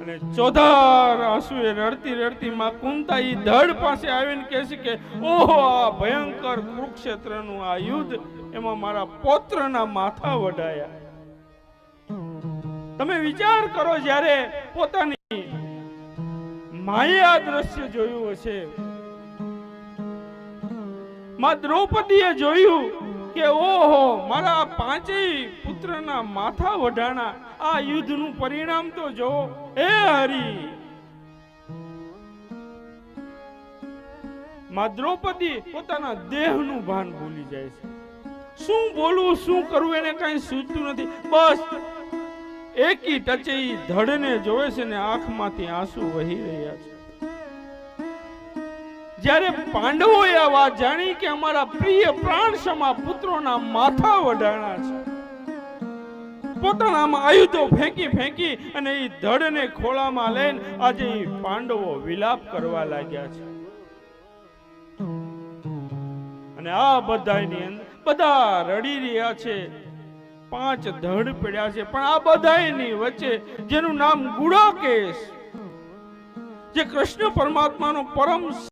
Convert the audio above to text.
અને ચોધાર આંસુએ રડતી રડતી માં કુંતા ઈ ધડ પાસે આવીને કહે છે કે ઓહો, આ ભયંકર કુરુક્ષેત્રનું આ યુદ્ધ, એમાં મારા પૌત્રના માથા વઢાયા. તમે વિચાર કરો, જ્યારે પોતાની માએ આ દ્રશ્ય જોયું હશે, માં દ્રૌપદીએ જોયું કે ઓહો, મારા પાંચેય પુત્રના માથા વઢાણા, આ યુદ્ધનું પરિણામ તો જો. હે હરી, માં દ્રૌપદી પોતાના દેહનું ભાન ભૂલી જાય છે. શું બોલવું, શું કરવું એને કઈ સૂચતું નથી. બસ એકી ટચે ધડને જોવે છે ને આંખમાંથી આંસુ વહી રહ્યા છે. જ્યારે પાંડવોએ આ વાત જાણી કે અમારા પ્રિય પ્રાણસમા પુત્રોના માથા વઢાણા છે, પોતાના આયુધો ફેંકી ફેંકી અને એ ધડને ખોળામાં લઈને આજે પાંડવો વિલાપ કરવા લાગ્યા છે. અને આ બધાની અંદર બધા રડી રહ્યા છે. 5 ધડ પડ્યા છે, પણ આ બધાની વચ્ચે જેનું નામ ગુડાકેશ, જે કૃષ્ણ પરમાત્માનો પરમ